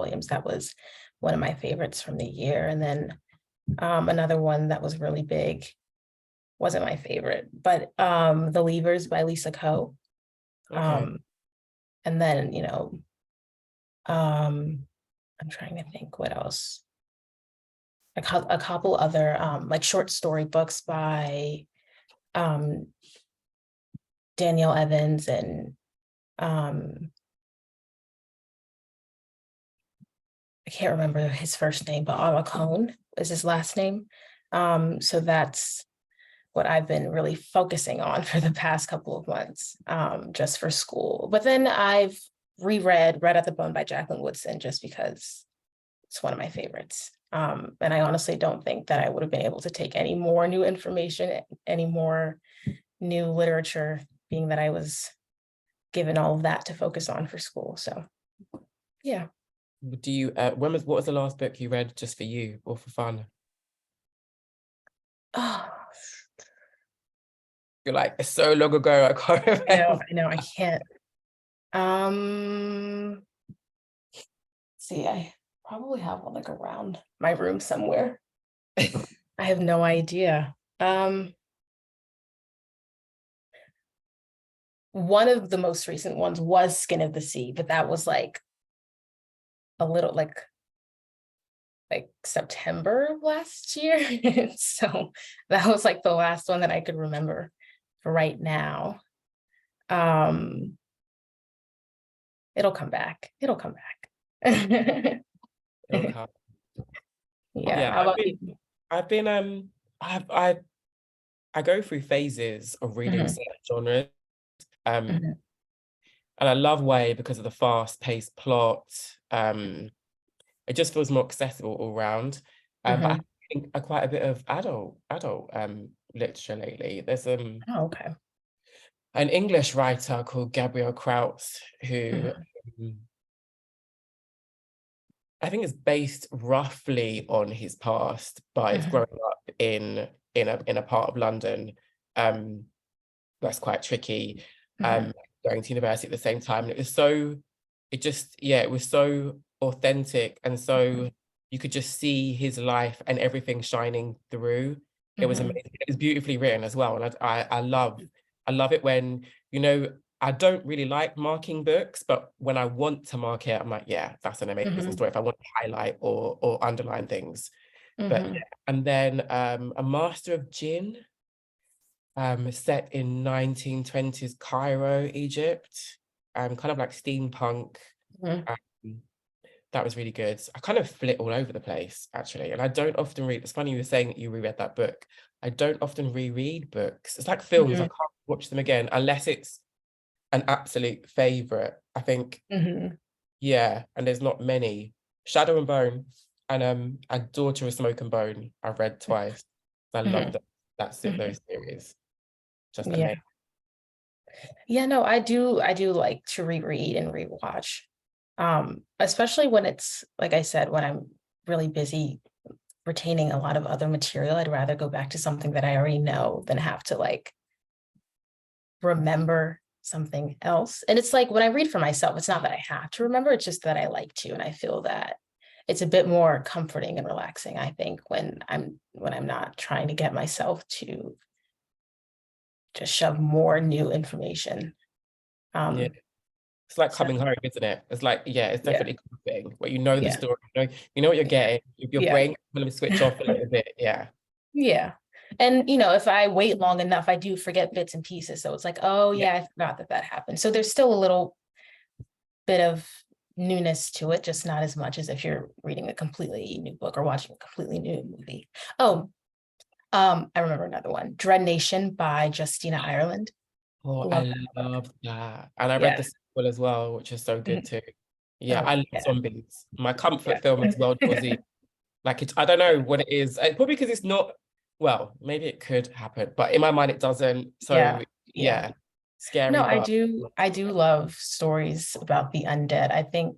Williams. That was one of my favorites from the year. And then another one that was really big, wasn't my favorite, but The Leavers by Lisa Coe. Okay. And then, I'm trying to think what else. A couple other like short story books by Danielle Evans and I can't remember his first name, but Cohn is his last name. So that's what I've been really focusing on for the past couple of months, just for school. But then I've reread Red at the Bone by Jacqueline Woodson just because it's one of my favorites. And I honestly don't think that I would have been able to take any more new information, any more new literature, being that I was given all of that to focus on for school. So, yeah. Do you, what was the last book you read just for you or for fun? Oh, You're like, it's so long ago, I can't remember. I know, I can't. See, I probably have one like around my room somewhere. I have no idea. One of the most recent ones was Skin of the Sea, but that was like a little like September of last year. So that was like the last one that I could remember for right now. It'll come back. It'll come back. It'll come. Yeah. How about you? I go through phases of reading Mhm, certain genres. mhm, And I love YA because of the fast-paced plot. It just feels more accessible all round. But I mhm. think quite a bit of adult literature lately. There's Oh, okay. an English writer called Gabriel Kraus who Mhm, I think is based roughly on his past, but it's mhm, growing up in a part of London that's quite tricky. mhm, Going to university at the same time. And it was so authentic. And so you could just see his life and everything shining through. It was mhm, amazing. It was beautifully written as well. And I love it when, I don't really like marking books, but when I want to mark it, I'm like, yeah, that's an amazing mhm, story. If I want to highlight or underline things. But yeah. mhm, And then A Master of Jinn, set in 1920s Cairo, Egypt, kind of like steampunk. mhm. Um, that was really good. I kind of flit all over the place, actually. And I don't often read, it's funny you were saying that you reread that book. I don't often reread books. It's like films, I Mhm, can't watch them again unless it's an absolute favorite. I think, mhm, yeah, and there's not many. Shadow and Bone and Daughter of Smoke and Bone, I've read twice. I love mhm, those mhm. series. Just Yeah. amazing. Yeah, no, I do like to reread and rewatch. Especially when it's, like I said, when I'm really busy retaining a lot of other material, I'd rather go back to something that I already know than have to like remember something else. And it's like when I read for myself, it's not that I have to remember, it's just that I like to. And I feel that it's a bit more comforting and relaxing, I think, when I'm not trying to get myself to just shove more new information. Yeah. Um, It's like so coming home, isn't it? It's like, yeah, it's yeah, definitely comforting. Where you know the yeah, story, you know what you're yeah, getting. If your yeah. brain can switch off a little bit, yeah. Yeah. And if I wait long enough, I do forget bits and pieces. So it's like, oh Yeah. yeah, I forgot that happened. So there's still a little bit of newness to it, just not as much as if you're reading a completely new book or watching a completely new movie. Oh, I remember another one, Dread Nation by Justina Ireland. Oh, Love I that book. love that. And I read Yeah. the sequel as well, which is so good Mhm. too. Yeah, Oh I love yeah. zombies. My Yeah. comfort film is World War Z. Like I don't know what it is. Probably because it's not, well, maybe it could happen, but in my mind it doesn't. So Yeah. Yeah. yeah, scary, No, I but do. I do love stories about the undead. I think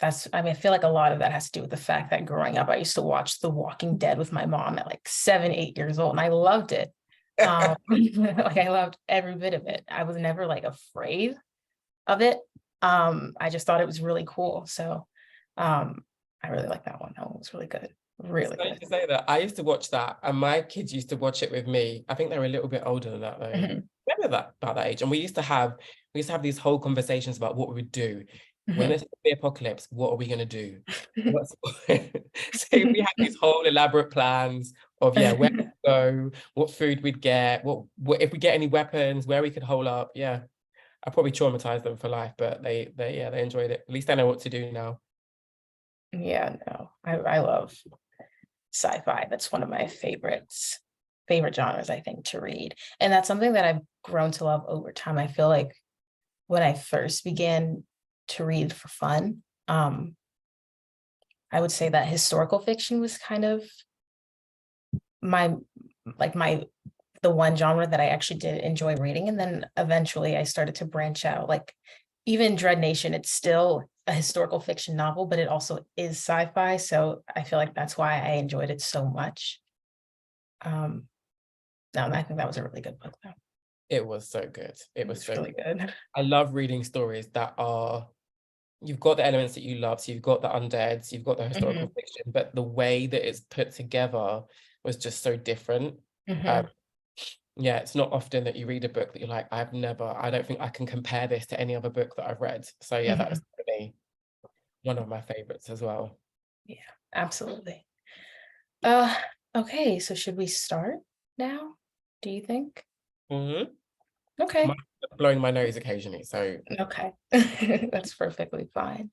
I feel like a lot of that has to do with the fact that growing up, I used to watch The Walking Dead with my mom at like 7, 8 years old, and I loved it. Like I loved every bit of it. I was never like afraid of it. I just thought it was really cool. So I really like that one. That one was really good. It's Really funny good. to say that. I used to watch that, and my kids used to watch it with me. I think they were a little bit older than that, though. Mhm. Remember that about that age, and we used to have these whole conversations about what we would do when Mhm. there's the apocalypse. What are we gonna do? What's so we had these whole elaborate plans of where to go, what food we'd get, what if we get any weapons, where we could hole up. Yeah, I probably traumatized them for life, but they enjoyed it. At least I know what to do now. Yeah, no, I love sci-fi. That's one of my favorite genres, I think, to read. And that's something that I've grown to love over time. I feel like when I first began to read for fun, I would say that historical fiction was kind of my my the one genre that I actually did enjoy reading. And then eventually I started to branch out. Like even Dread Nation, it's still a historical fiction novel, but it also is sci-fi. So I feel like that's why I enjoyed it so much. Um, no, I think that was a really good book though. It was so good. It It was was so really good. good. I love reading stories that are you've got the elements that you love. So you've got the undeads, you've got the historical Mhm, fiction, but the way that it's put together was just so different. Um, mhm, yeah, it's not often that you read a book that you're like, I don't think I can compare this to any other book that I've read. So yeah, that was mhm. definitely one of my favorites as well. Yeah, absolutely. Uh, okay, so should we start now? Do you think? Mhm. Okay, Might blowing my nose occasionally. So okay. That's perfectly fine.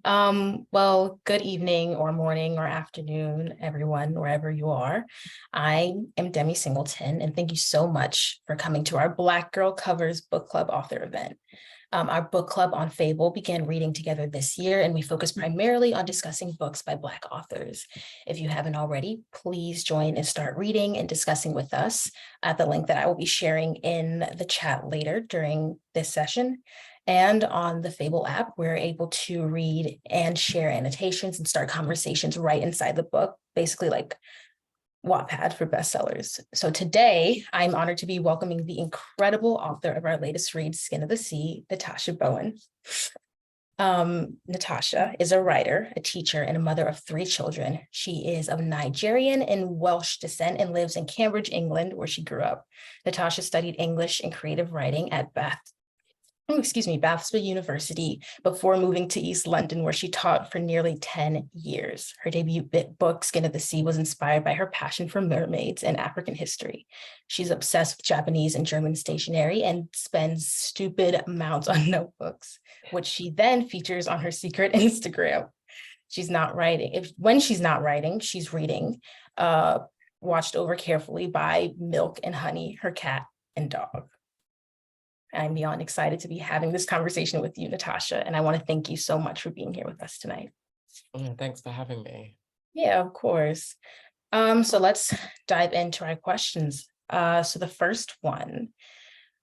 Well, good evening or morning or afternoon, everyone, wherever you are. I am Demi Singleton, and thank you so much for coming to our Black Girl Covers Book Club author event. Our book club on Fable began reading together this year, and we focus primarily on discussing books by Black authors. If you haven't already, please join and start reading and discussing with us at the link that I will be sharing in the chat later during this session. And on the Fable app, we're able to read and share annotations and start conversations right inside the book, basically like Wattpad for bestsellers. So today, I'm honored to be welcoming the incredible author of our latest read, Skin of the Sea, Natasha Bowen. Natasha is a writer, a teacher, and a mother of 3 children. She is of Nigerian and Welsh descent and lives in Cambridge, England, where she grew up. Natasha studied English and creative writing at Bathsba University before moving to East London, where she taught for nearly 10 years. Her debut book, Skin of the Sea, was inspired by her passion for mermaids and African history. She's obsessed with Japanese and German stationery and spends stupid amounts on notebooks, which she then features on her secret Instagram. She's not writing. When she's not writing, she's reading, uh, watched over carefully by Milk and Honey, her cat and dog. I'm beyond excited to be having this conversation with you, Natasha, and I want to thank you so much for being here with us tonight. thanks for having me. Yeah, of course. So let's dive into our questions. So the first one,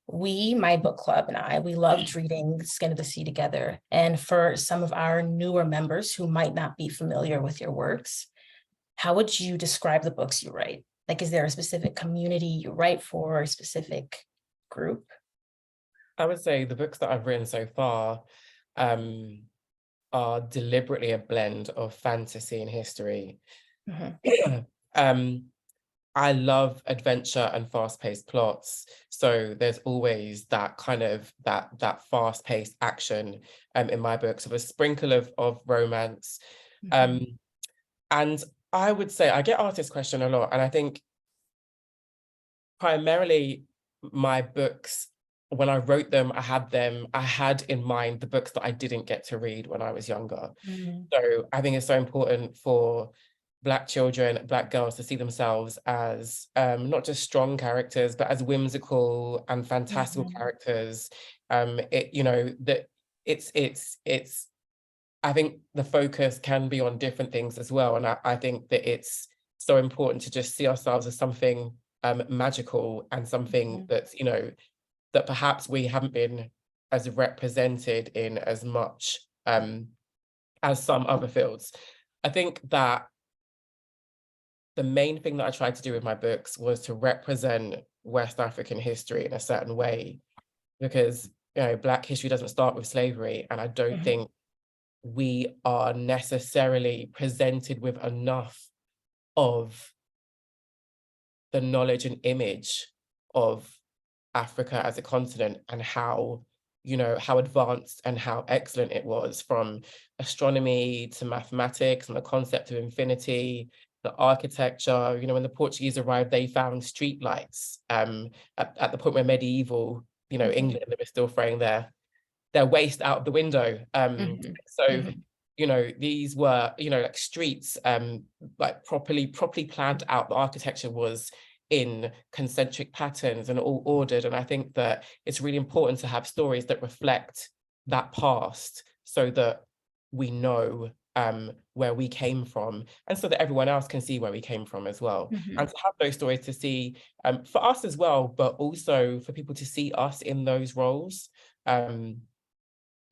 my book club and we loved reading Skin of the Sea together. And for some of our newer members who might not be familiar with your works, how would you describe the books you write? Like, is there a specific community you write for, a specific group? I would say the books that I've written so far um, are deliberately a blend of fantasy and history. Mhm, um, I love adventure and fast-paced plots. So there's always that kind of that fast-paced action in my books with a sprinkle of romance. mhm, Um, and I would say I get asked this question a lot, and I think primarily my books, when I wrote them, I had in mind the books that I didn't get to read when I was younger. mhm, So I think it's so important for Black children, Black girls to see themselves as not just strong characters, but as whimsical and fantastical mhm, characters. That it's I think the focus can be on different things as well. And I think that it's so important to just see ourselves as something magical and something mhm. that's, that perhaps we haven't been as represented in as much as some other fields. I think that the main thing that I tried to do with my books was to represent West African history in a certain way, because Black history doesn't start with slavery, and I don't Mhm. think we are necessarily presented with enough of the knowledge and image of Africa as a continent, and how, how advanced and how excellent it was, from astronomy to mathematics and the concept of infinity, the architecture. When the Portuguese arrived, they found street lights at the point where medieval, Mhm. England, they were still throwing their waste out of the window. Mhm. So, Mhm. these were, like streets, like properly planned out. The architecture was in concentric patterns and all ordered. And I think that it's really important to have stories that reflect that past, so that we know where we came from, and so that everyone else can see where we came from as well. And Mhm. to have those stories to see, for us as well, but also for people to see us in those roles.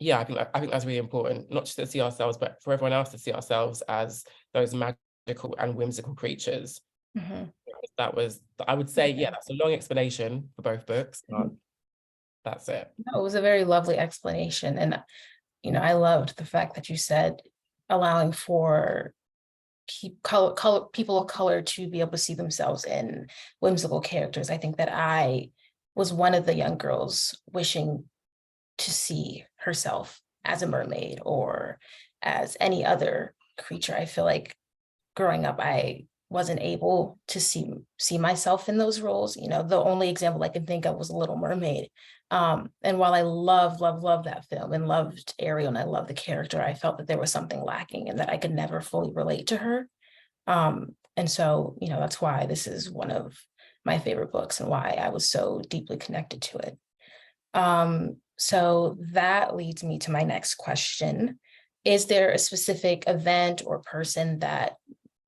Yeah, I think that's really important, not just to see ourselves, but for everyone else to see ourselves as those magical and whimsical creatures. Mhm. That was, I would say, yeah, Yeah. that's a long explanation for both books, but Mhm. that's it. No, it was a very lovely explanation. And, I loved the fact that you said allowing for people of color to be able to see themselves in whimsical characters. I think that I was one of the young girls wishing to see herself as a mermaid or as any other creature. I feel like growing up, I wasn't able to see myself in those roles. The only example I can think of was Little Mermaid. And while I love that film and loved Ariel and I love the character, I felt that there was something lacking and that I could never fully relate to her. And so, that's why this is one of my favorite books and why I was so deeply connected to it. So that leads me to my next question. Is there a specific event or person that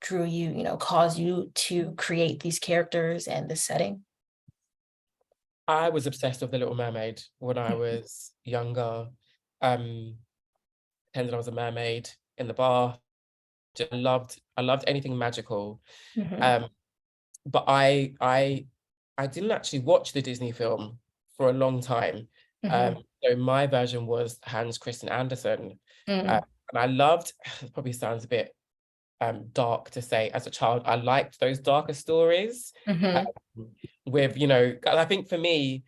drew you, caused you to create these characters and this setting? I was obsessed with The Little Mermaid when I was younger. Um, Pretended I was a mermaid in the bath. I loved anything magical. Mhm. Um, but I didn't actually watch the Disney film for a long time. Mhm. So my version was Hans Christian Andersen. Uh, Mhm. and I loved, it probably sounds a bit dark to say, as a child, I liked those darker stories. Mhm. Um, with, 'cause I think for me,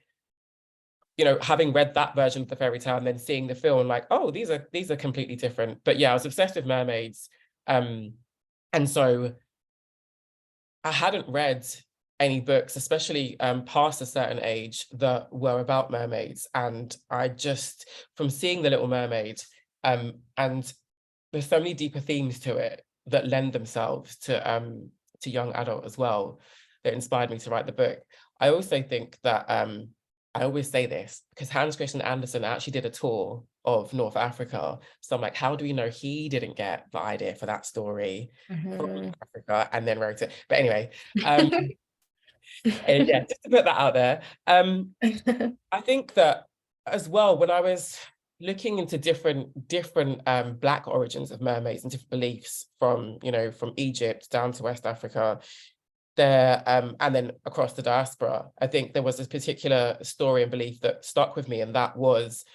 having read that version of the fairy tale and then seeing the film, like, oh, these are completely different. But yeah, I was obsessed with mermaids. Um, and so I hadn't read any books, especially past a certain age, that were about mermaids. And I just, from seeing The Little Mermaid, and there's so many deeper themes to it that lend themselves to young adult as well, that inspired me to write the book. I also think that I always say this because Hans Christian Andersen actually did a tour of North Africa. So I'm like, how do we know he didn't get the idea for that story from Mhm. Africa and then wrote it? But anyway, um, yeah, just to put that out there. I think that as well, when I was looking into different Black origins of mermaids and different beliefs from, from Egypt down to West Africa, there and then across the diaspora, I think there was this particular story and belief that stuck with me, and that was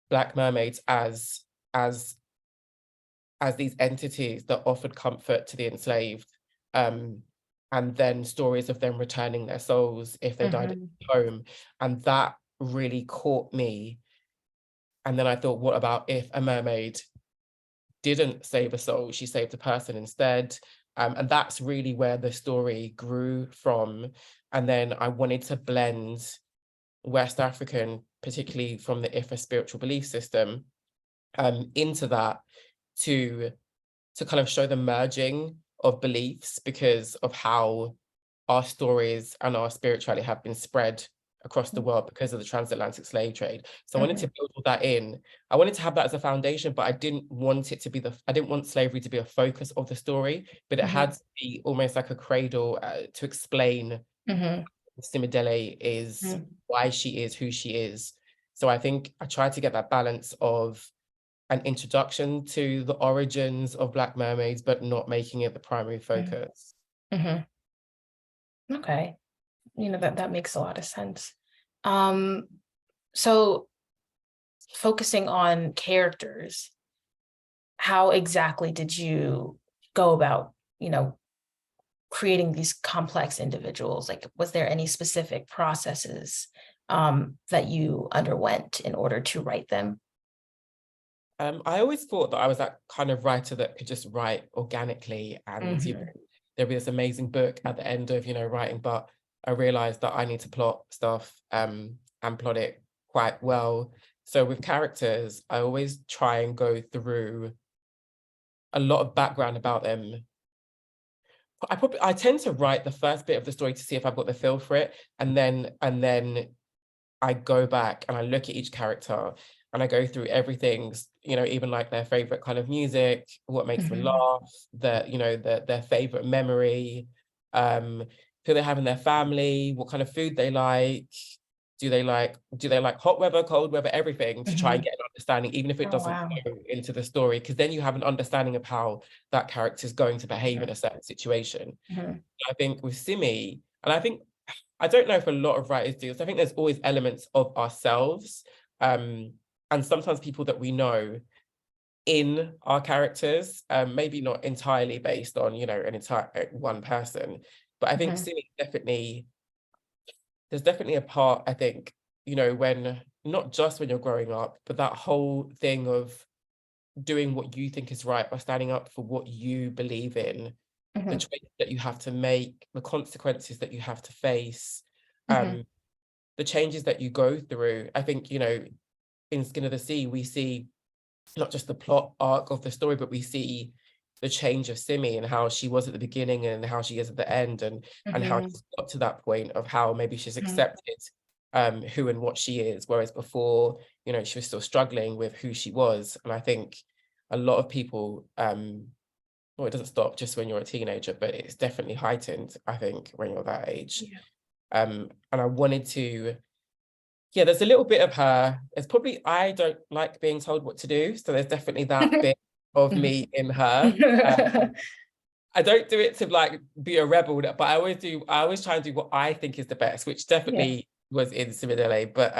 Black mermaids as as these entities that offered comfort to the enslaved, um, and then stories of them returning their souls if they died at Mhm. home. And that really caught me. And then I thought, what about if a mermaid didn't save a soul, she saved a person instead? And that's really where the story grew from. And then I wanted to blend West African, particularly from the Ifa spiritual belief system, into that, to kind of show the merging of beliefs because of how our stories and our spirituality have been spread across the world because of the transatlantic slave trade. So I wanted to Mhm. build all that in. I wanted to have that as a foundation, but I didn't want it to be I didn't want slavery to be a focus of the story, but it had Mhm. to be almost like a cradle to explain Mhm. Simidele is, Mhm. why she is who she is. So I think I tried to get that balance of an introduction to the origins of Black mermaids, but not making it the primary Mhm. focus. Mhm. Okay. That makes a lot of sense. Um, so focusing on characters, how exactly did you go about, creating these complex individuals? Like, was there any specific processes that you underwent in order to write them? I always thought that I was that kind of writer that could just write organically, and Mhm. there'd be this amazing book at the end of writing, but I realized that I need to plot stuff and plot it quite well. So with characters, I always try and go through a lot of background about them. I tend to write the first bit of the story to see if I've got the feel for it, and then I go back and I look at each character and I go through everything, even like their favorite kind of music, what makes them Mhm. laugh, their favorite memory, um, who they have in their family, what kind of food they like. Do they like hot weather, cold weather, everything, to try and Mhm. get an understanding, even if it Oh, doesn't wow. go into the story, because then you have an understanding of how that character is going to behave in Mhm. a certain situation. Mhm. I think with Simi, and I don't know if a lot of writers do this. I think there's always elements of ourselves, um, and sometimes people that we know in our characters, maybe not entirely based on, an entire one person. But I think Mhm. Simi there's definitely a part, I think, when not just when you're growing up, but that whole thing of doing what you think is right or standing up for what you believe in, the Mhm. choices that you have to make, the consequences that you have to face, Mhm. um, the changes that you go through. I think, in Skin of the Sea, we see not just the plot arc of the story, but we see the change of Simi and how she was at the beginning and how she is at the end, and how Mhm. she's got to that point of how maybe she's Mhm. accepted who and what she is, whereas before, she was still struggling with who she was. And I think a lot of people, well, it doesn't stop just when you're a teenager, but it's definitely heightened, I think, when you're that age. Yeah. And I wanted to, yeah, there's a little bit of her. It's probably, I don't like being told what to do, so there's definitely that bit of Mhm. me in her. I don't do it to like be a rebel, but I always try and do what I think is the best, which Yeah. definitely was in Simidele. But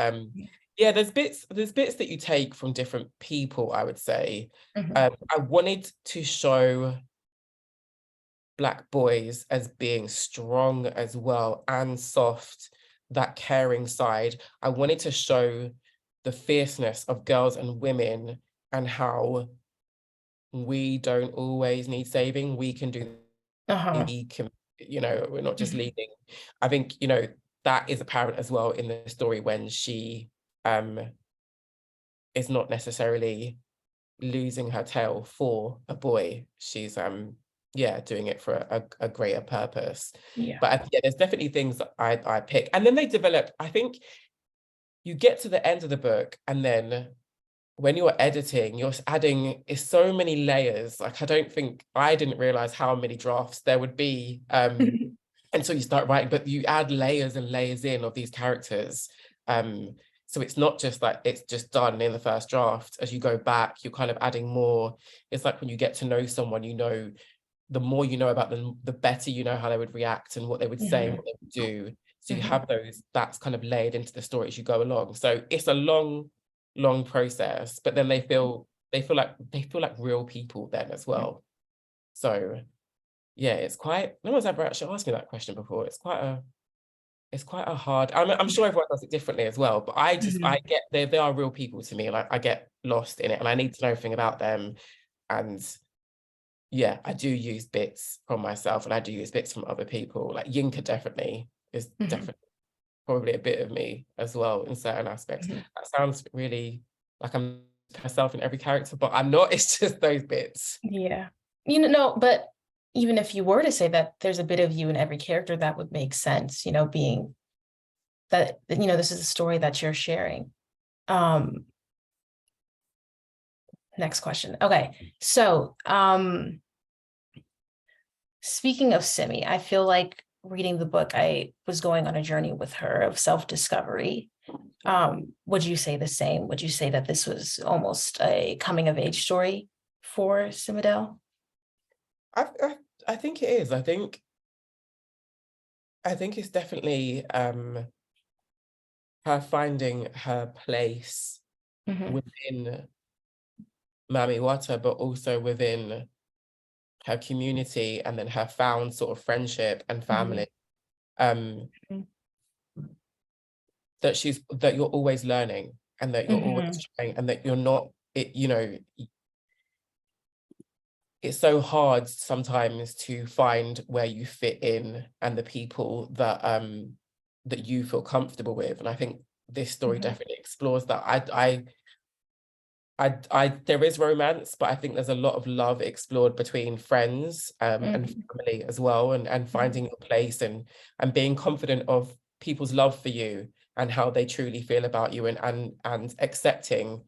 yeah, there's bits that you take from different people, I would say. Mhm. I wanted to show Black boys as being strong as well and soft, that caring side. I wanted to show the fierceness of girls and women, and how we don't always need saving. We can do, Uh-huh. we can, we're not just Mhm. leading. I think, that is apparent as well in the story when she um is not necessarily losing her tail for a boy. She's yeah, doing it for a greater purpose. Yeah. But yeah, there's definitely things that I pick. And then they develop, I think you get to the end of the book, and then when you're editing, you're adding is so many layers. Like I didn't realize how many drafts there would be until you start writing, but you add layers and layers in of these characters. Um, so it's not just like it's just done in the first draft. As you go back, you're kind of adding more. It's like when you get to know someone, the more you know about them, the better you know how they would react and what they would say and Mhm. what they would do. So you Mhm. have that's kind of layered into the story as you go along. So it's a long process, but then they feel like real people then as well. So yeah, it's quite, no one's ever actually asked me that question before. It's quite a hard, I'm sure everyone does it differently as well, but I Mhm. get they are real people to me. Like I get lost in it and I need to know everything about them. And yeah, I do use bits from myself and I do use bits from other people. Like Yinka definitely is Mhm. definitely probably a bit of me as well in certain aspects. Mhm. That sounds really like I'm myself in every character, but I'm not. It's just those bits. Yeah. No, but even if you were to say that there's a bit of you in every character, that would make sense, being that, this is a story that you're sharing. Um, Next question. Okay. So, speaking of Simi, I feel like reading the book, I was going on a journey with her of self-discovery. Would you say the same? Would you say that this was almost a coming of age story for Simidel? I think it is. I think it's definitely her finding her place within Mami Wata, but also within her community, and then her found sort of friendship and family, that you're always learning, and that you're always trying, and that you're not, it's so hard sometimes to find where you fit in and the people that that you feel comfortable with. And I think this story definitely explores that. There is romance, but I think there's a lot of love explored between friends and family as well, and finding your place, and being confident of people's love for you and how they truly feel about you, and accepting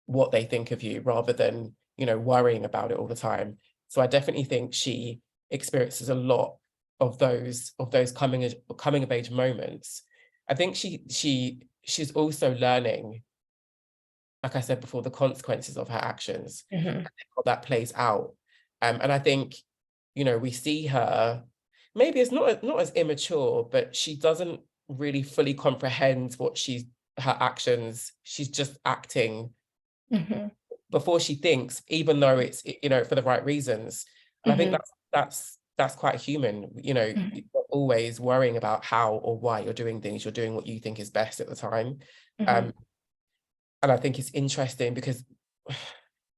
what they think of you rather than, worrying about it all the time. So I definitely think she experiences a lot of those coming of age moments. I think she's also learning, like I said before, the consequences of her actions, and how that plays out. And I think, we see her, maybe it's not as immature, but she doesn't really fully comprehend her actions. She's just acting before she thinks, even though it's, for the right reasons. And I think that's quite human. You're always worrying about how or why you're doing things. You're doing what you think is best at the time. And I think it's interesting because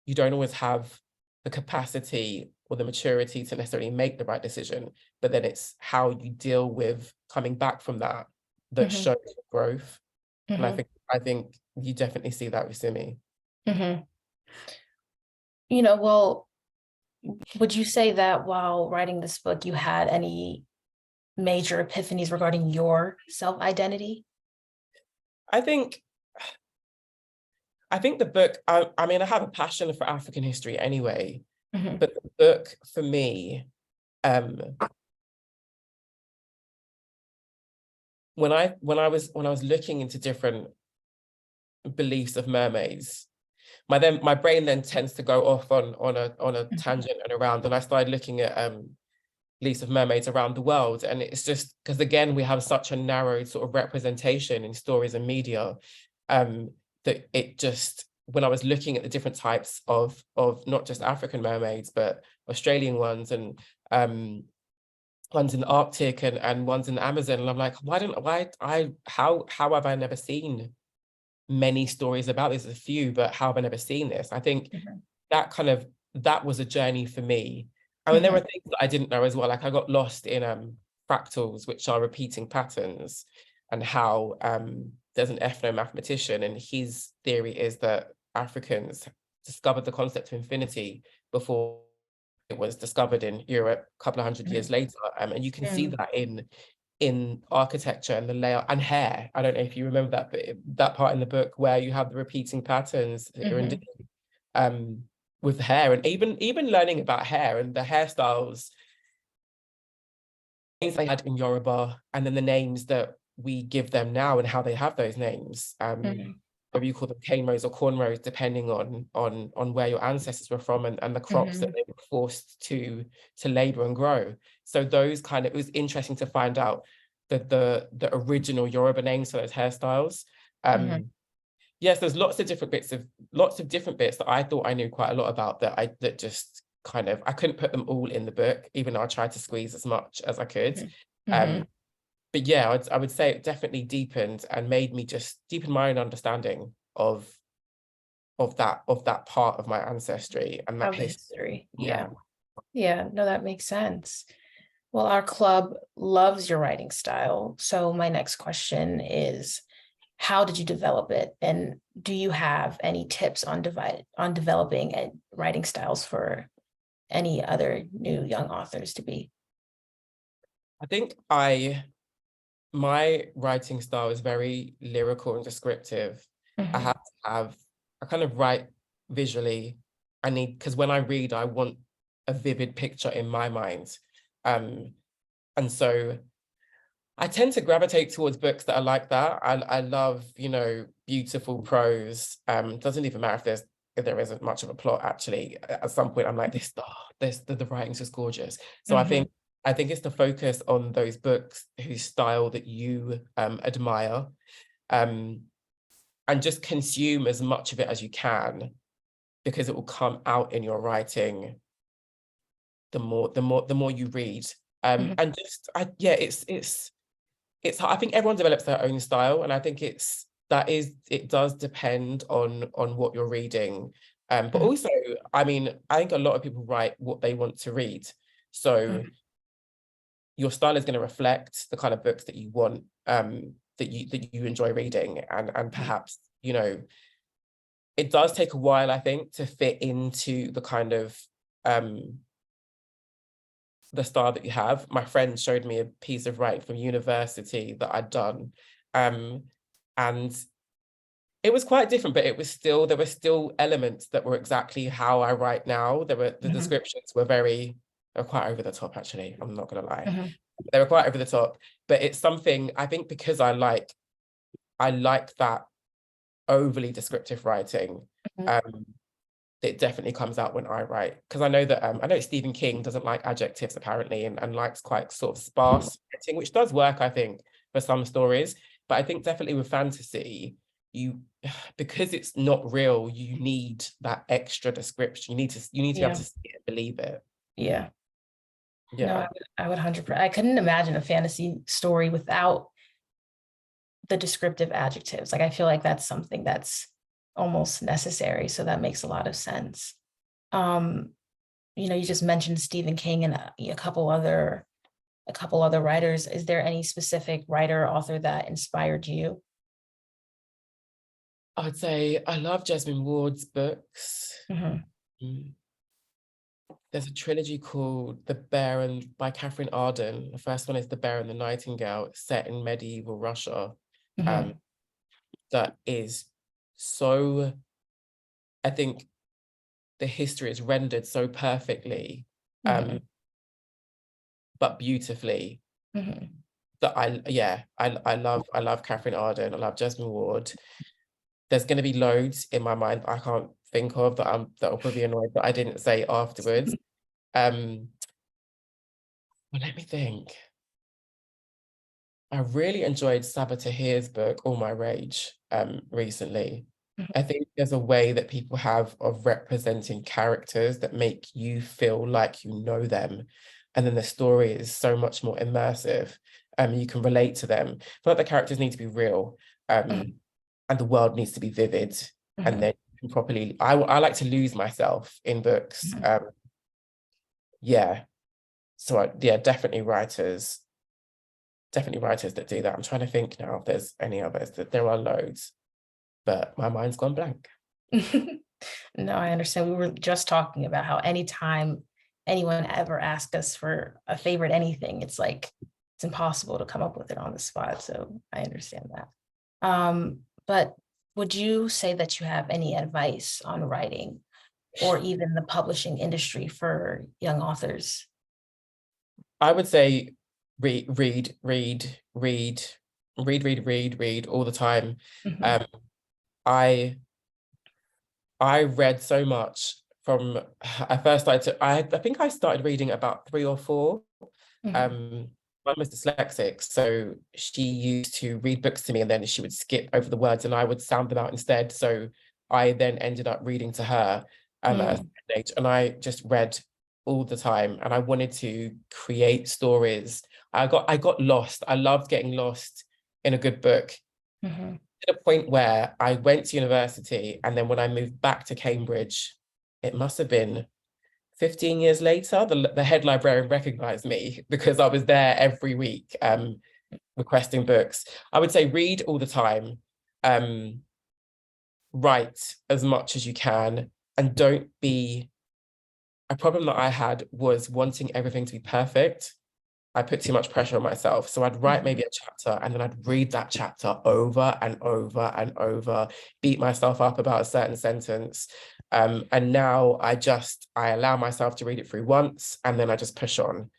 you don't always have the capacity or the maturity to necessarily make the right decision, but then it's how you deal with coming back from that shows growth. And I think you definitely see that with Simi. Well, would you say that while writing this book, you had any major epiphanies regarding your self-identity? I think the book, I mean, I have a passion for African history anyway, but the book for me, when I was looking into different beliefs of mermaids, my brain then tends to go off on a tangent and around, and I started looking at beliefs of mermaids around the world, and it's just because, again, we have such a narrow sort of representation in stories and media, that it just, when I was looking at the different types of not just African mermaids, but Australian ones, and ones in the Arctic, and ones in the Amazon, and I'm like, how have I never seen many stories about this? A few, but how have I never seen this? I think that was a journey for me. I mean, there were things that I didn't know as well. Like, I got lost in fractals, which are repeating patterns, and how there's an ethno-mathematician, and his theory is that Africans discovered the concept of infinity before it was discovered in Europe a couple of hundred years later. And you can see that in architecture and the layout and hair. I don't know if you remember that, but that part in the book where you have the repeating patterns with hair, and even learning about hair and the hairstyles, things they had in Yoruba, and then the names that we give them now and how they have those names. Whether you call them cane rows or cornrows, depending on where your ancestors were from, and the crops that they were forced to labor and grow. So those it was interesting to find out the original Yoruba names for those hairstyles. Yes, there's lots of different bits that I thought I knew quite a lot about, that just I couldn't put them all in the book, even though I tried to squeeze as much as I could. But yeah, I would say it definitely deepened and made me just deepen my own understanding of that part of my ancestry and that history. Yeah, no, that makes sense. Well, our club loves your writing style. So my next question is, how did you develop it? And do you have any tips on developing writing styles for any other new young authors to be? I think my writing style is very lyrical and descriptive. I kind of write visually. Because when I read, I want a vivid picture in my mind. And so I tend to gravitate towards books that are like that. I love, beautiful prose. Doesn't even matter if there isn't much of a plot, actually. At some point, I'm like, the writing's just gorgeous. So I think it's the focus on those books whose style that you admire. And and just consume as much of it as you can, because it will come out in your writing the more you read. Mhm. And just it's I think everyone develops their own style, and I think it does depend on what you're reading. But Mhm. also, I mean, I think a lot of people write what they want to read. So Mhm. your style is going to reflect the kind of books that you want, that you enjoy reading, and Mhm. perhaps, you know, it does take a while, I think, to fit into the kind of the style that you have. My friend showed me a piece of writing from university that I'd done, and it was quite different, but there were still elements that were exactly how I write now. The Mhm. descriptions were quite over the top, actually. I'm not gonna lie. Mhm. They were quite over the top, but it's something, I think, because I like that overly descriptive writing. Mhm. Um, it definitely comes out when I write, because I know Stephen King doesn't like adjectives apparently, and likes quite sort of sparse writing, which does work, I think, for some stories. But I think definitely with fantasy, you because it's not real, you need that extra description. You need to be able Yeah. to see it and believe it. Yeah. No, Yeah. I would 100%. I couldn't imagine a fantasy story without the descriptive adjectives. Like I feel like that's something that's almost necessary. So that makes a lot of sense. Um, you just mentioned Stephen King and a couple other writers. Is there any specific writer or author that inspired you? I'd say I love Jasmine Ward's books. Mm-hmm. Mm. There's a trilogy called The Bear and by Catherine Arden. The first one is The Bear and the Nightingale. It's set in medieval Russia. Mm-hmm. Um, that is so, I think the history is rendered so perfectly, Mm-hmm. but beautifully, Mm-hmm. that I love Catherine Arden. I love Jasmine Ward. There's going to be loads in my mind I can't think of that will probably be annoyed that I didn't say afterwards. Um, well, let me think. I really enjoyed Sabaa Tahir's book, All My Rage, recently. I think there's a way that people have of representing characters that make you feel like you know them. And then the story is so much more immersive. You can relate to them. I feel like the characters need to be real. Mm-hmm. And the world needs to be vivid. And Mm-hmm. then you can properly, I like to lose myself in books. Mm-hmm. Yeah. So definitely writers that do that. I'm trying to think now if there's any others. That there are loads, but my mind's gone blank. No, I understand. We were just talking about how anytime anyone ever asked us for a favorite anything, it's like it's impossible to come up with it on the spot. So I understand that. But would you say that you have any advice on writing or even the publishing industry for young authors? I would say read all the time. Mhm. Um, I I read so much from I first started to I think I started reading about three or four. Mhm. Um, my mum was dyslexic, so she used to read books to me and then she would skip over the words and I would sound them out instead. So I then ended up reading to her at a Mhm. certain age, and I just read all the time, and I wanted to create stories. I got lost. I loved getting lost in a good book, Mhm. to the point where I went to university, and then when I moved back to Cambridge, it must have been 15 years later, the head librarian recognized me because I was there every week, requesting books. I would say read all the time, um, write as much as you can, and don't be. A problem that I had was wanting everything to be perfect. I put too much pressure on myself. So I'd write Mhm. maybe a chapter and then I'd read that chapter over and over and over, beat myself up about a certain sentence. And now I allow myself to read it through once and then I just push on.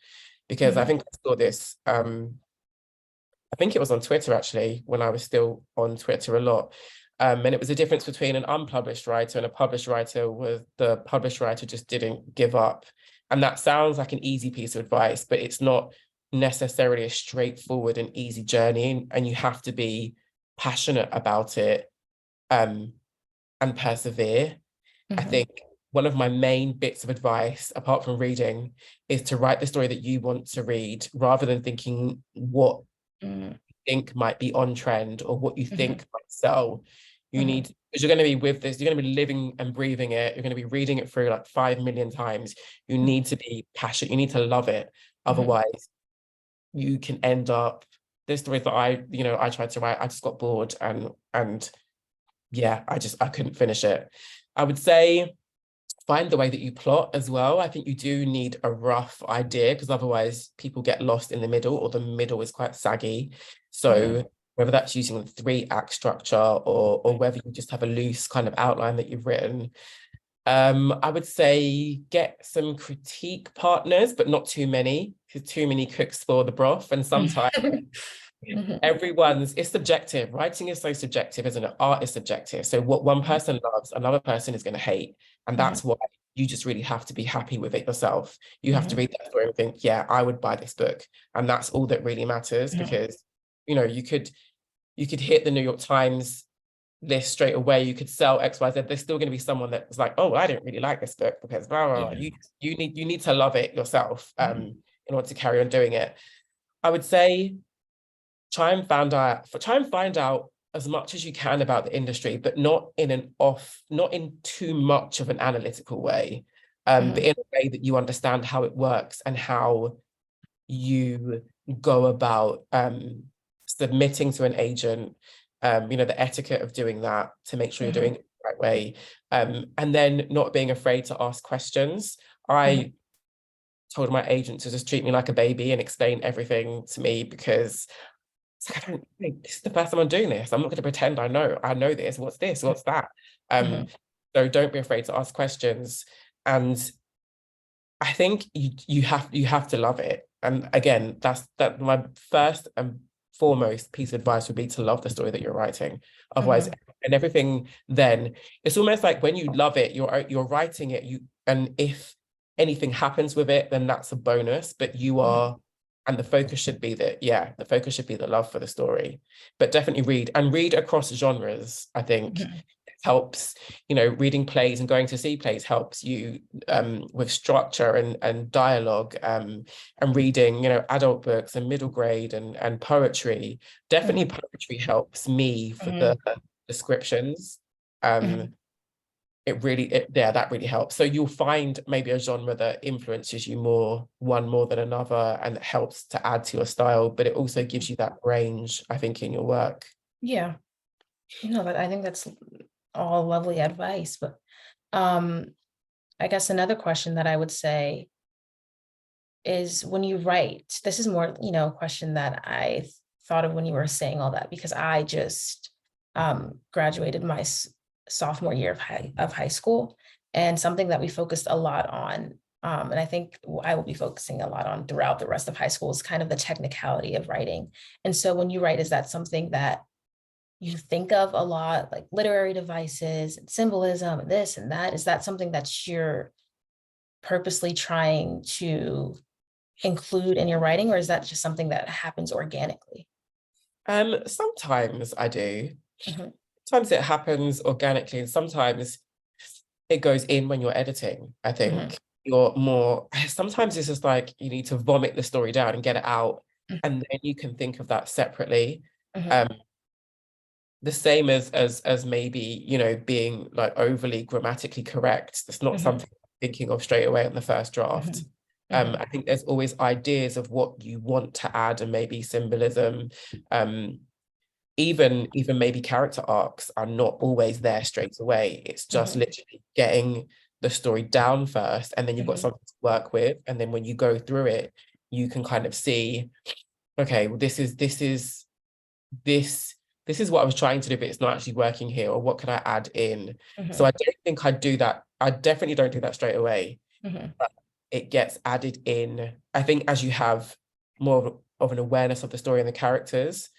Because I Mhm. think I saw this, I think it was on Twitter actually, when I was still on Twitter a lot. And it was a difference between an unpublished writer and a published writer, was the published writer just didn't give up. And that sounds like an easy piece of advice, but it's not necessarily a straightforward and easy journey. And you have to be passionate about it. and persevere. I think one of my main bits of advice, apart from reading, is to write the story that you want to read rather than thinking what you think might be on trend or what you think might sell. You need, because you're going to be with this, you're going to be living and breathing it, you're going to be reading it through like 5 million times. You need to be passionate, you need to love it. Otherwise, you can end up, there's stories that I tried to write, I just got bored and yeah, I couldn't finish it. I would say find the way that you plot as well. I think you do need a rough idea because otherwise people get lost in the middle, or the middle is quite saggy. So whether that's using the 3-act structure or whether you just have a loose kind of outline that you've written, I would say get some critique partners, but not too many, because too many cooks spoil the broth. And sometimes it's subjective. Writing is so subjective, isn't it? Art is subjective. So what one person loves, another person is going to hate. And that's why you just really have to be happy with it yourself. You have to read that story and think, yeah, I would buy this book. And that's all that really matters, because, you could hit the New York Times list straight away. You could sell XYZ. There's still going to be someone that's like, oh, I didn't really like this book because blah, blah, blah. You need to love it yourself in order to carry on doing it. I would say try and find out as much as you can about the industry, but not in too much of an analytical way, but in a way that you understand how it works and how you go about submitting to an agent, the etiquette of doing that to make sure you're doing it the right way, and then not being afraid to ask questions. I told my agent to just treat me like a baby and explain everything to me, because it's like, this is the first time I'm doing this. I'm not going to pretend I know this. What's this? What's that? So don't be afraid to ask questions. And I think you have to love it. And again, that my first and foremost piece of advice would be to love the story that you're writing. Otherwise, and everything then, it's almost like when you love it, you're writing it, and if anything happens with it, then that's a bonus, but you are. And the focus should be the love for the story. But definitely read across genres. I think helps, reading plays and going to see plays helps you with structure and dialogue, and reading, adult books and middle grade and poetry. Definitely poetry helps me for the descriptions. That really helps. So you'll find maybe a genre that influences you one more than another, and it helps to add to your style, but it also gives you that range, I think, in your work. Yeah. But I think that's all lovely advice. But I guess another question that I would say is, when you write, this is more, a question that I thought of when you were saying all that, because I just graduated my sophomore year of high school, and something that we focused a lot on, and I think I will be focusing a lot on throughout the rest of high school, is kind of the technicality of writing. And so when you write, is that something that you think of a lot, like literary devices and symbolism and this and that? Is that something that you're purposely trying to include in your writing, or is that just something that happens organically? Sometimes I do. Sometimes it happens organically, and sometimes it goes in when you're editing. I think sometimes it's just like you need to vomit the story down and get it out, and then you can think of that separately. The same as maybe, being like overly grammatically correct. That's not something I'm thinking of straight away on the first draft. I think there's always ideas of what you want to add, and maybe symbolism. Even maybe character arcs are not always there straight away. It's just literally getting the story down first, and then you've got something to work with. And then when you go through it, you can kind of see, okay, well, this is what I was trying to do, but it's not actually working here, or what can I add in? So I don't think I'd do that. I definitely don't do that straight away. But it gets added in, I think, as you have more of an awareness of the story and the characters.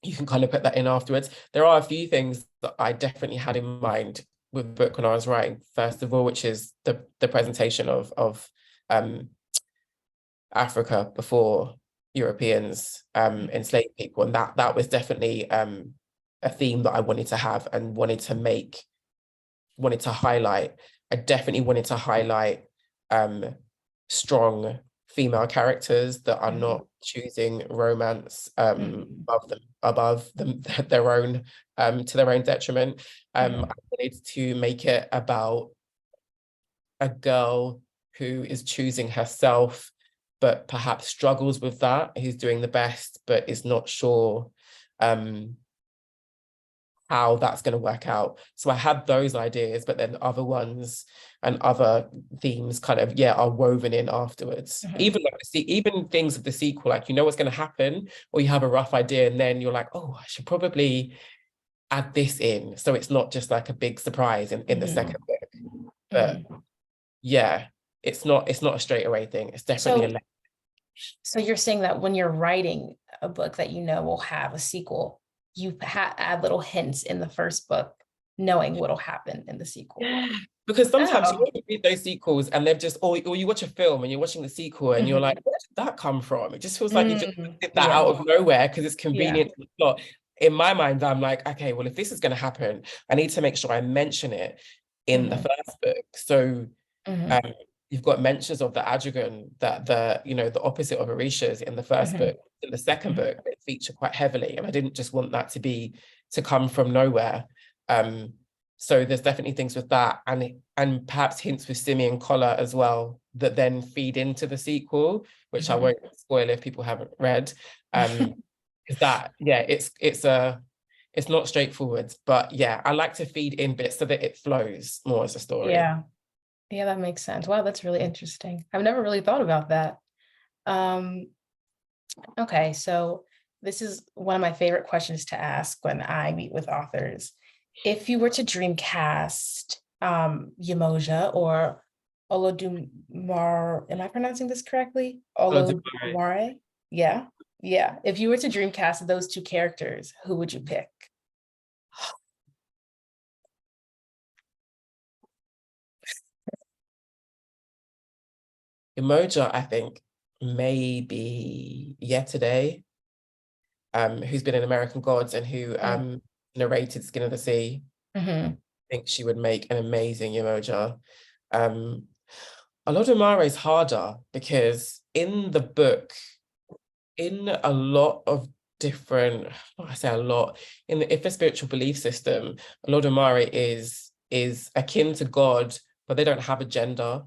You can kind of put that in afterwards. There are a few things that I definitely had in mind with the book when I was writing, first of all, which is the presentation of Africa before Europeans enslaved people, and that was definitely a theme that I wanted to have and wanted to highlight. I definitely wanted to highlight strong female characters that are not choosing romance above them their own to their own detriment. I wanted to make it about a girl who is choosing herself, but perhaps struggles with that, who's doing the best, but is not sure how that's going to work out. So I had those ideas, but then other ones and other themes kind of, are woven in afterwards. Even like even things of the sequel, like you know what's going to happen, or you have a rough idea, and then you're like, oh, I should probably add this in. So it's not just like a big surprise in the second book. But yeah, it's not a straight away thing. It's definitely so you're saying that when you're writing a book that you know will have a sequel, you add little hints in the first book, knowing what'll happen in the sequel. Yeah, because sometimes you read those sequels and they're just, or you watch a film and you're watching the sequel and you're like, where did that come from? It just feels like you just did that out of nowhere because it's convenient to the plot. In my mind, I'm like, okay, well, if this is going to happen, I need to make sure I mention it in the first book. So you've got mentions of the Adragon, that the opposite of Orishas in the first book. In the second book, it featured quite heavily, and I didn't just want that to come from nowhere. So there's definitely things with that, and perhaps hints with Simi and Collar as well that then feed into the sequel, which I won't spoil if people haven't read. Is that it's not straightforward, but I like to feed in bits so that it flows more as a story. Yeah, that makes sense. Wow, that's really interesting. I've never really thought about that. Okay, so this is one of my favorite questions to ask when I meet with authors. If you were to dream cast Yemoja or Olodumare, am I pronouncing this correctly? Olodumare? Yeah. If you were to dream cast those two characters, who would you pick? Yemoja, I think maybe Yesterday, who's been in American Gods and who narrated Skin of the Sea. I think she would make an amazing Yemoja. Olodumare is harder because in the book, in a lot of different, I say a lot, in the Ifa spiritual belief system, Olodumare is akin to God, but they don't have a gender.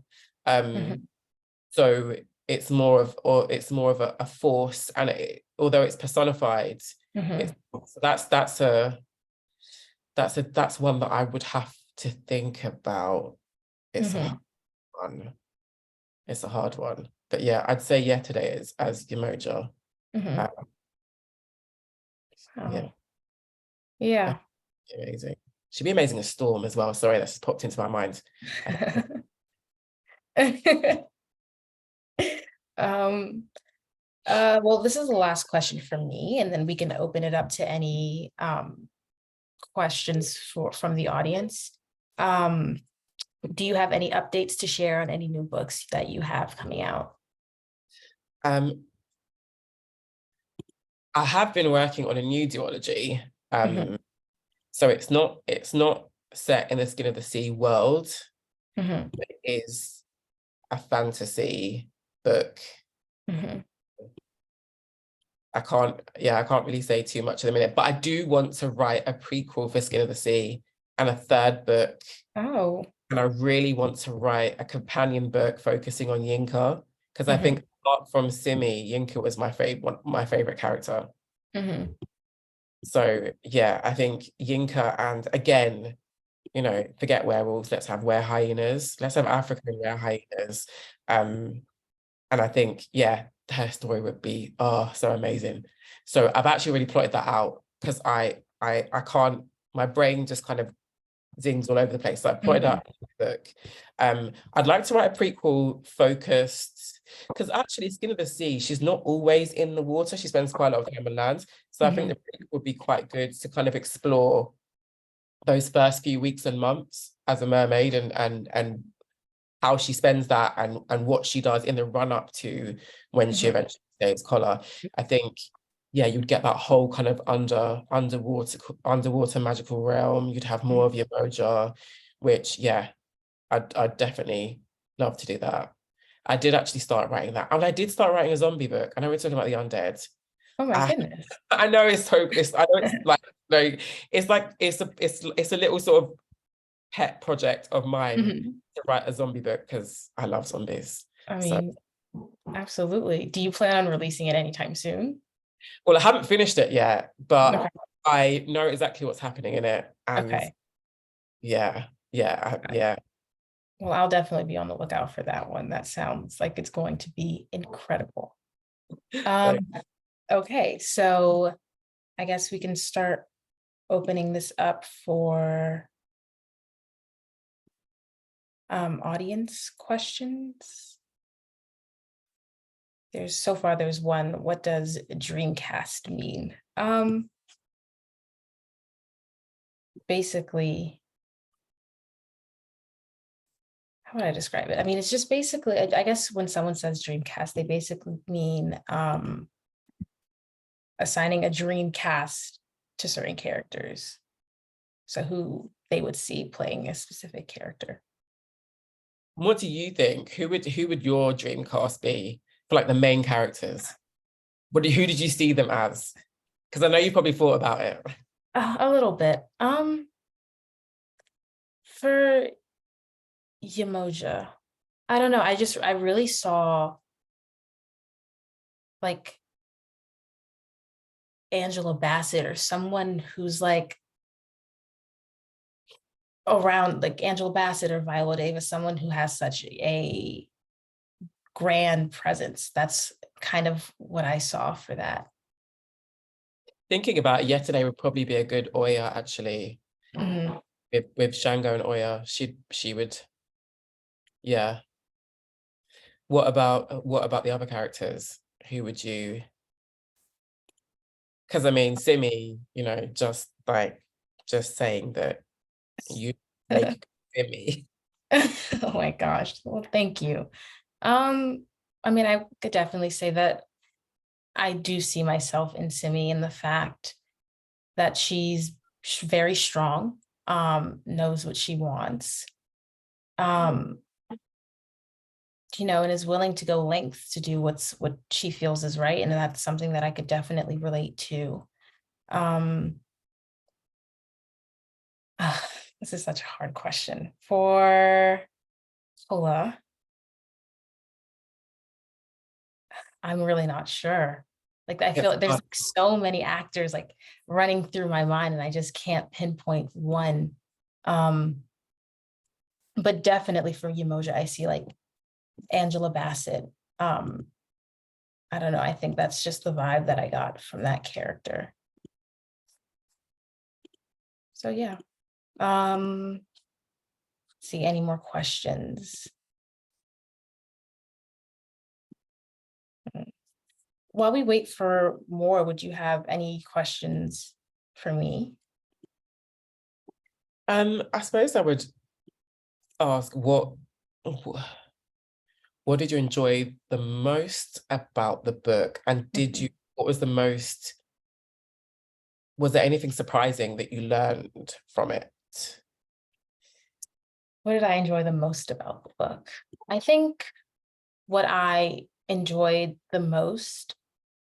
So it's more of a force, and although it's personified, that's one that I would have to think about. It's a hard one. It's a hard one. But yeah, I'd say Yesterday is as Yemoja. Yeah. Amazing. She'd be amazing as Storm as well. Sorry, that's just popped into my mind. Well, this is the last question from me, and then we can open it up to any questions from the audience. Do you have any updates to share on any new books that you have coming out? I have been working on a new duology. So it's not set in the Skin of the Sea world. It is a fantasy book. I can't really say too much at the minute, but I do want to write a prequel for Skin of the Sea and a third book. And I really want to write a companion book focusing on Yinka, because I think apart from Simi, Yinka was my favorite character. So yeah, I think Yinka, and again, forget werewolves, let's have were hyenas, let's have African were hyenas. And I think, her story would be so amazing. So I've actually really plotted that out because I can't, my brain just kind of zings all over the place. So I plotted out the book. I'd like to write a prequel focused, because actually Skin of the Sea, she's not always in the water. She spends quite a lot of time on land. So I think the prequel would be quite good to kind of explore those first few weeks and months as a mermaid, and how she spends that, and what she does in the run up to when she eventually saves Collar. I think yeah, you'd get that whole kind of underwater magical realm. You'd have more of your Moja, which yeah, I'd definitely love to do that. I did actually start writing that, and I did start writing a zombie book. I know we're talking about the undead. Oh my I, goodness. I know it's hopeless. I know it's like it's a little sort of pet project of mine Mhm. to write a zombie book because I love zombies. I So, mean, absolutely. Do you plan on releasing it anytime soon? well, I haven't finished it yet, Okay. but I know exactly what's happening in it, and Okay. yeah. Well, I'll definitely be on the lookout for that one. That sounds like it's going to be incredible. Um, Like, okay, so I guess we can start opening this up for audience questions. There's one. What does Dreamcast mean? Basically, how would I describe it? I mean, it's just basically, I guess when someone says Dreamcast, they basically mean assigning a dream cast to certain characters. So who they would see playing a specific character. what do you think? Who would your dream cast be for like the main characters? Who did you see them as? Because I know you probably thought about it. A little bit. For Yamoja, I don't know. I really saw like Angela Bassett or someone who's like around like Angela Bassett or Viola Davis, someone who has such a grand presence. That's kind of what I saw for that. Thinking about it, yesterday would probably be a good Oya actually. Mhm. With Shango and Oya. She would, yeah. What about the other characters? Who would you? Because I mean, Simi, just saying that you make Simi. Oh my gosh. Well, thank you. Um, I mean, I could definitely say that I do see myself in Simi in the fact that she's very strong, knows what she wants, um, and is willing to go lengths to do what she feels is right. And that's something that I could definitely relate to. Um, this is such a hard question. For Ola, I'm really not sure. Like I feel It's like there's hard. like so many actors like running through my mind and I just can't pinpoint one. Um, but definitely for Umoja, I see like Angela Bassett. Um, I don't know. I think that's just the vibe that I got from that character. So yeah. See any more questions? While we wait for more, would you have any questions for me? I suppose I would ask what did you enjoy the most about the book? And Mhm. what was the most, was there anything surprising that you learned from it? What did I enjoy the most about the book? I think what I enjoyed the most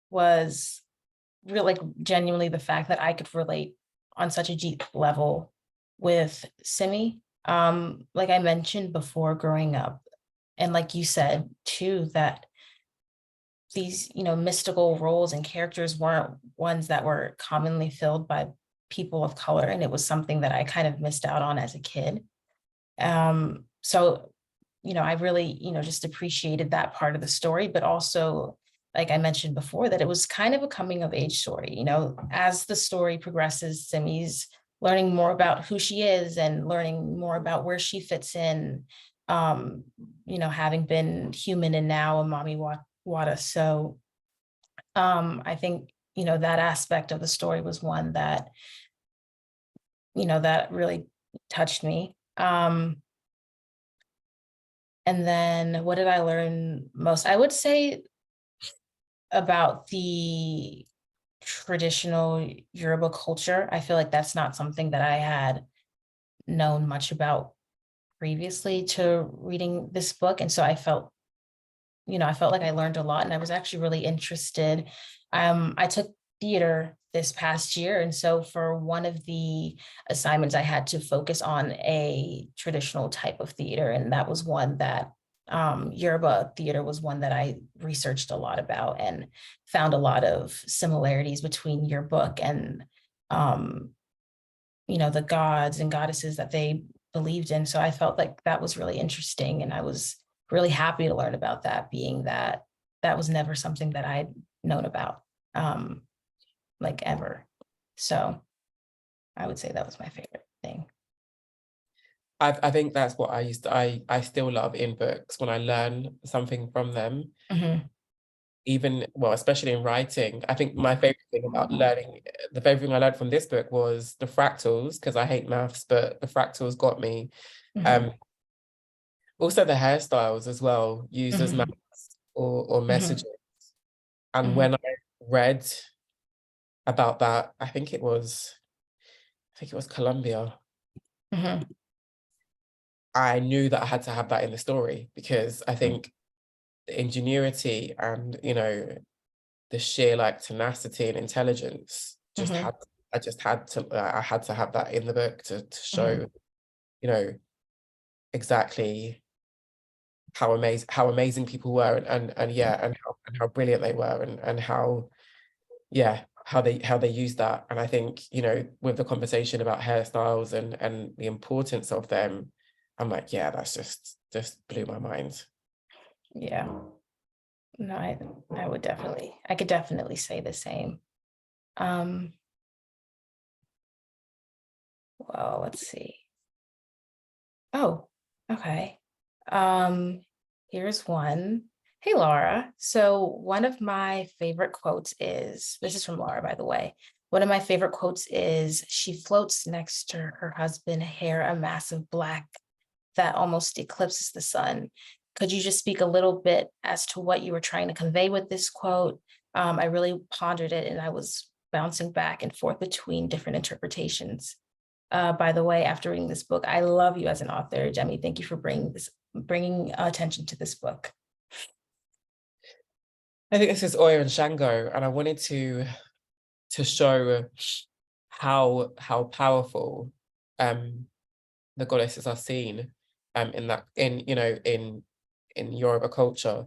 was really like genuinely the fact that I could relate on such a deep level with Simi. Like I mentioned before, growing up, and like you said too, that these, mystical roles and characters weren't ones that were commonly filled by people of color. And it was something that I kind of missed out on as a kid. So, I really, just appreciated that part of the story, but also, like I mentioned before, that it was kind of a coming of age story. As the story progresses, Simi's learning more about who she is and learning more about where she fits in, having been human and now a mommy Wada. So I think, that aspect of the story was one that really touched me. And then what did I learn most? I would say about the traditional Yoruba culture. I feel like that's not something that I had known much about previously to reading this book. And so I felt like I learned a lot, and I was actually really interested. I took theater this past year, and so for one of the assignments, I had to focus on a traditional type of theater, and that was one that Yoruba theater was one that I researched a lot about and found a lot of similarities between your book and the gods and goddesses that they believed in. So I felt like that was really interesting. And I was really happy to learn about that, being that that was never something that I'd known about, like ever. So I would say that was my favorite thing. I think that's what I still love in books when I learn something from them. Mhm, Even, well, especially in writing. I think my favorite thing about learning, the favorite thing I learned from this book was the fractals, because I hate maths, but the fractals got me. mhm, Um, Also the hairstyles as well, used as mhm, maths or mhm, messages. And mhm, when I read about that, I think it was Colombia. mhm, I knew that I had to have that in the story, because I think the ingenuity and, the sheer like tenacity and intelligence mhm, I had to have that in the book to mhm, show, you know, exactly how amazing people were, and yeah, and how brilliant they were, and how, yeah, how they use that. And I think, with the conversation about hairstyles and the importance of them, I'm like, yeah, that's just blew my mind. yeah. No, I could definitely say the same. Um, well, let's see. Oh, okay. Um, Here's one. Hey, Laura. So one of my favorite quotes is, this is from Laura, by the way. One of my favorite quotes is, she floats next to her husband, hair a mass of black that almost eclipses the sun. Could you just speak a little bit as to what you were trying to convey with this quote? I really pondered it and I was bouncing back and forth between different interpretations. By the way, after reading this book, I love you as an author, Demi. Thank you for bringing attention to this book. I think this is Oya and Shango, and I wanted to show how powerful the goddesses are seen in that in you know in Yoruba culture.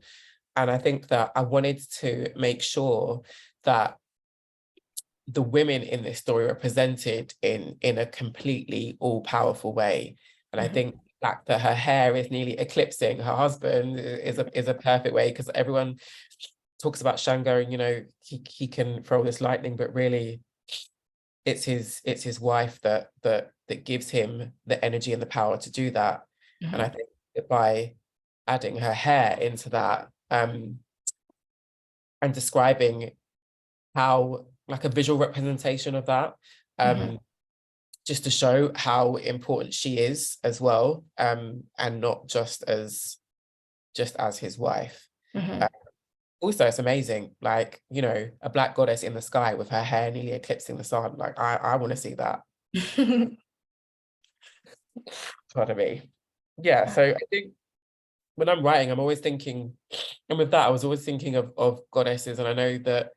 And I think that I wanted to make sure that the women in this story are presented in a completely all-powerful way. And I Mhm, think the fact that her hair is nearly eclipsing her husband is a perfect way, because everyone talks about Shango, and he can throw this lightning, but really it's his wife that gives him the energy and the power to do that. And I mhm, think that by adding her hair into that, and describing how, like, a visual representation of that, mhm, um just to show how important she is as well, and not just as his wife. uh, mhm. Also, it's amazing, like, a black goddess in the sky with her hair nearly eclipsing the sun. Like, I want to see that. Pardon me. Yeah, so I think when I'm writing, I'm always thinking, and with that, I was always thinking of goddesses, and I know that,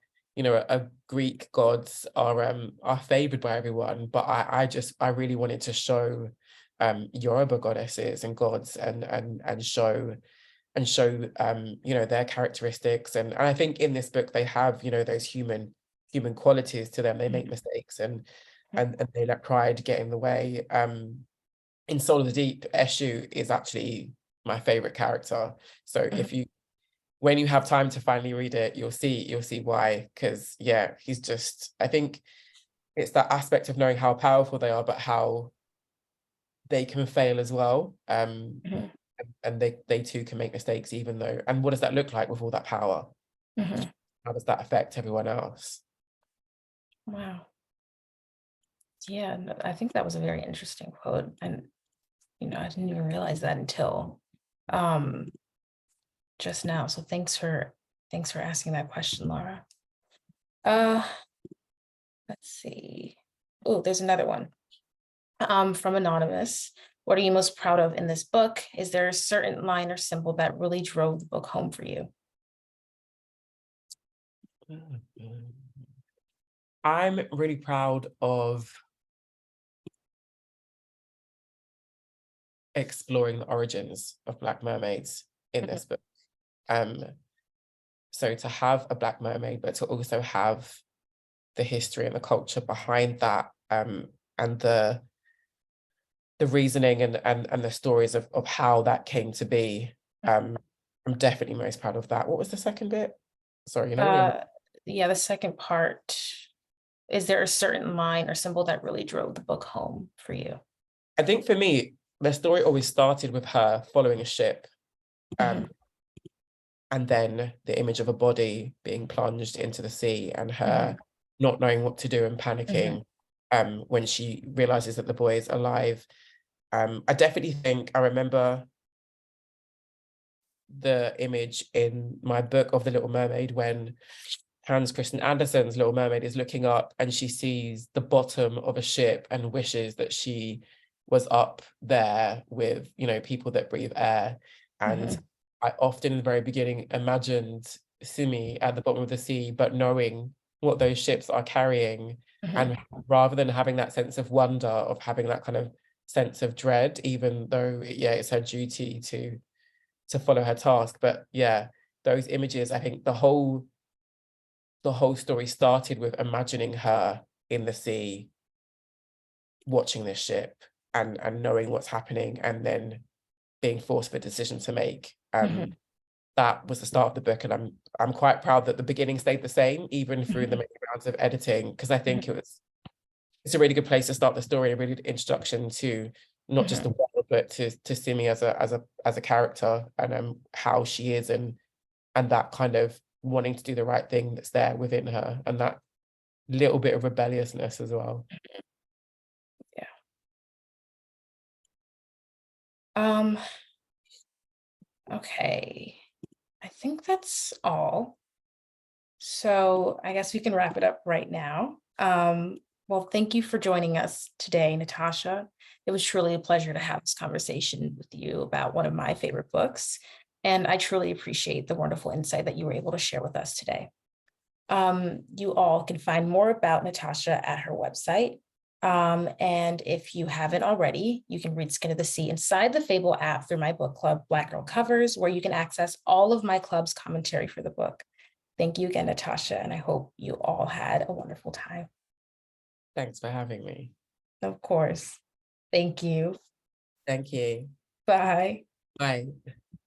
Greek gods are favored by everyone, but I really wanted to show Yoruba goddesses and gods, and show their characteristics, and I think in this book they have, those human qualities to them. They make mistakes, and they let pride get in the way. In Soul of the Deep, Eshu is actually my favorite character. So when you have time to finally read it, you'll see why. Because yeah, he's just, I think it's that aspect of knowing how powerful they are, but how they can fail as well. Mhm, And they too can make mistakes, even though. And what does that look like with all that power? mhm. How does that affect everyone else? Wow. Yeah, no, I think that was a very interesting quote. And, I didn't even realize that until um, just now. So thanks for asking that question, Laura. Uh, Let's see. Oh, there's another one. From Anonymous. What are you most proud of in this book? Is there a certain line or symbol that really drove the book home for you? I'm really proud of exploring the origins of Black mermaids in this book. So to have a Black mermaid, but to also have the history and the culture behind that, and the reasoning and the stories of how that came to be. I'm definitely most proud of that. What was the second bit? Sorry, Yeah, the second part. Is there a certain line or symbol that really drove the book home for you? I think for me, the story always started with her following a ship, and then the image of a body being plunged into the sea and her not knowing what to do and panicking when she realizes that the boy is alive. I definitely think I remember the image in my book of The Little Mermaid when Hans Christian Andersen's Little Mermaid is looking up and she sees the bottom of a ship and wishes that she was up there with, you know, people that breathe air. And I often in the very beginning imagined Simi at the bottom of the sea, but knowing what those ships are carrying, and rather than having that sense of wonder, of having that kind of sense of dread, even though, yeah, it's her duty to follow her task. But yeah, those images, I think the whole story started with imagining her in the sea, watching this ship and knowing what's happening, and then being forced with a decision to make. That was the start of the book, and I'm quite proud that the beginning stayed the same, even through the many rounds of editing, because I think it's a really good place to start the story, a really good introduction to not just the world, but to Simi as a character, and how she is, and that kind of wanting to do the right thing that's there within her, and that little bit of rebelliousness as well. Yeah. Okay. I think that's all. So I guess we can wrap it up right now. Well, thank you for joining us today, Natasha. It was truly a pleasure to have this conversation with you about one of my favorite books. And I truly appreciate the wonderful insight that you were able to share with us today. You all can find more about Natasha at her website. And if you haven't already, you can read Skin of the Sea inside the Fable app through my book club, Black Girl Covers, where you can access all of my club's commentary for the book. Thank you again, Natasha, and I hope you all had a wonderful time. Thanks for having me. Of course. Thank you. Thank you. Bye. Bye.